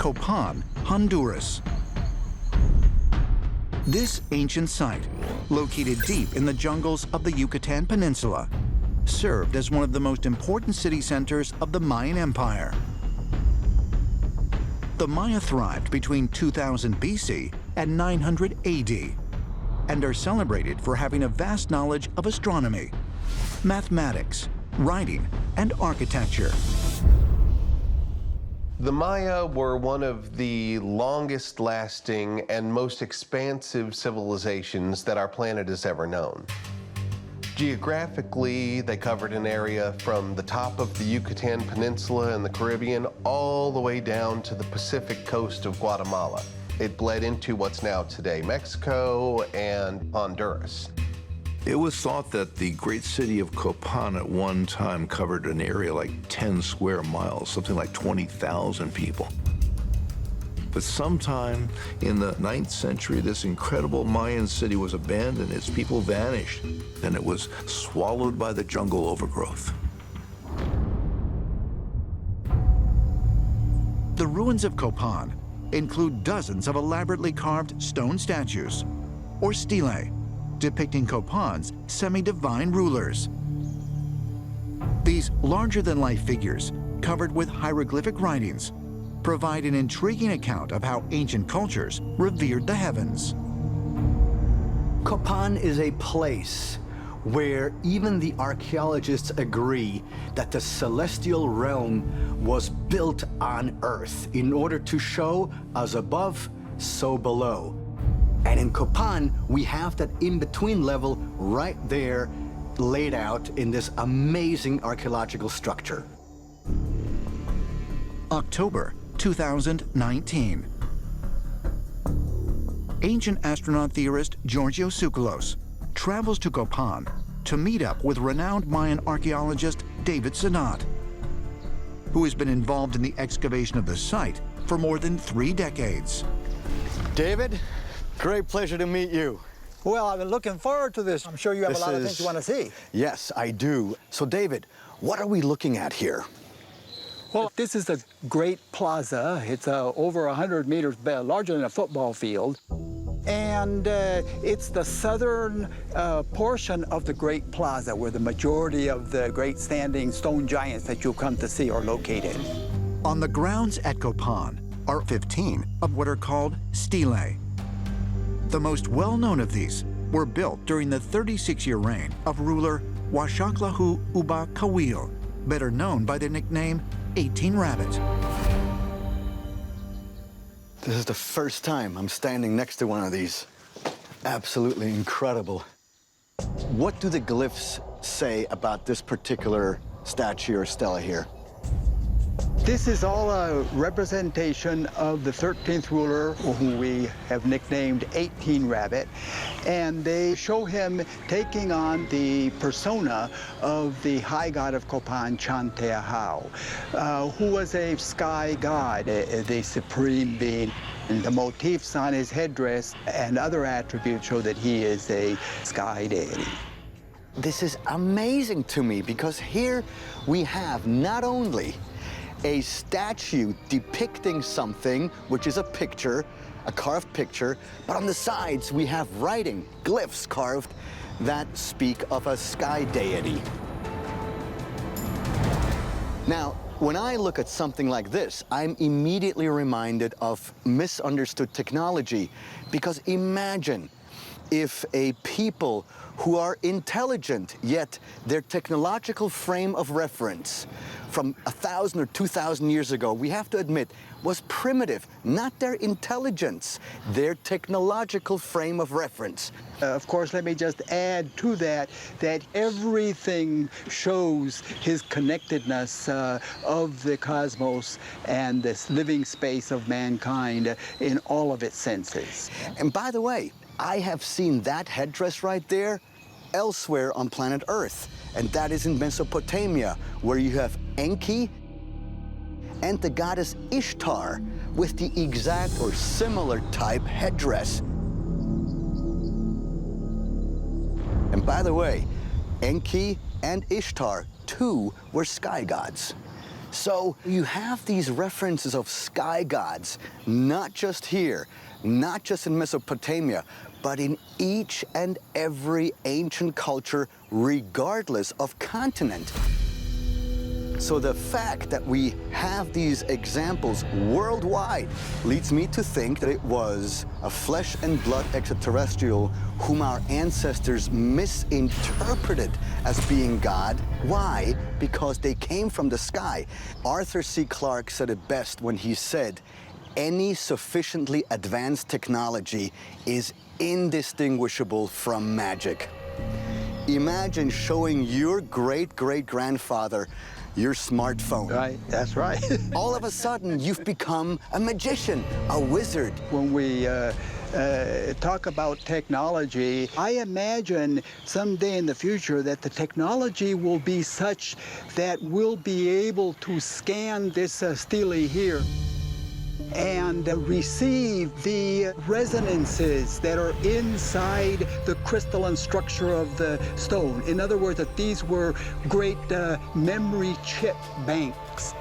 Copan, Honduras. This ancient site, located deep in the jungles of the Yucatan Peninsula, served as one of the most important city centers of the Mayan Empire. The Maya thrived between 2000 BC and 900 AD and are celebrated for having a vast knowledge of astronomy, mathematics, writing, and architecture. The Maya were one of the longest lasting and most expansive civilizations that our planet has ever known. Geographically, they covered an area from the top of the Yucatan Peninsula in the Caribbean all the way down to the Pacific coast of Guatemala. It bled into what's now today Mexico and Honduras. It was thought that the great city of Copan at one time covered an area like 10 square miles, something like 20,000 people. But sometime in the 9th century, this incredible Mayan city was abandoned, its people vanished, and it was swallowed by the jungle overgrowth. The ruins of Copan include dozens of elaborately carved stone statues, or stelae, depicting Copan's semi-divine rulers. These larger-than-life figures, covered with hieroglyphic writings, provide an intriguing account of how ancient cultures revered the heavens. Copan is a place where even the archaeologists agree that the celestial realm was built on Earth in order to show as above, so below. And in Copan, we have that in-between level right there laid out in this amazing archaeological structure. October 2019. Ancient astronaut theorist Giorgio Tsoukalos travels to Copan to meet up with renowned Mayan archaeologist David Senat, who has been involved in the excavation of the site for more than 3 decades. David, great pleasure to meet you. Well, I've been looking forward to this. I'm sure you have a lot of things you want to see. Yes, I do. So, David, what are we looking at here? Well, this is the Great Plaza. It's over 100 meters larger than a football field. And it's the southern portion of the Great Plaza where the majority of the great standing stone giants that you'll come to see are located. On the grounds at Copan are 15 of what are called stelae. The most well-known of these were built during the 36-year reign of ruler Washaklahu Uba Kawil, better known by the nickname 18 Rabbit. This is the first time I'm standing next to one of these. Absolutely incredible. What do the glyphs say about this particular statue or stela here? This is all a representation of the 13th ruler, who we have nicknamed 18 Rabbit, and they show him taking on the persona of the high god of Copan, Chanteahau, who was a sky god, the supreme being. And the motifs on his headdress and other attributes show that he is a sky deity. This is amazing to me because here we have not only a statue depicting something, which is a picture, a carved picture, but on the sides we have writing, glyphs carved, that speak of a sky deity. Now, when I look at something like this, I'm immediately reminded of misunderstood technology, because imagine if a people who are intelligent, yet their technological frame of reference from 1,000 or 2,000 years ago, we have to admit, was primitive, not their intelligence, their technological frame of reference. Of course, let me just add to that, that everything shows his connectedness of the cosmos and this living space of mankind in all of its senses. And by the way, I have seen that headdress right there elsewhere on planet Earth, and that is in Mesopotamia, where you have Enki and the goddess Ishtar with the exact or similar type headdress. And by the way, Enki and Ishtar, too, were sky gods. So you have these references of sky gods, not just here, not just in Mesopotamia, but in each and every ancient culture, regardless of continent. So the fact that we have these examples worldwide leads me to think that it was a flesh and blood extraterrestrial whom our ancestors misinterpreted as being God. Why? Because they came from the sky. Arthur C. Clarke said it best when he said, any sufficiently advanced technology is indistinguishable from magic. Imagine showing your great-great-grandfather your smartphone. Right, that's right. All of a sudden, you've become a magician, a wizard. When we talk about technology, I imagine someday in the future that the technology will be such that we'll be able to scan this stele here and receive the resonances that are inside the crystalline structure of the stone. In other words, that these were great memory chip banks.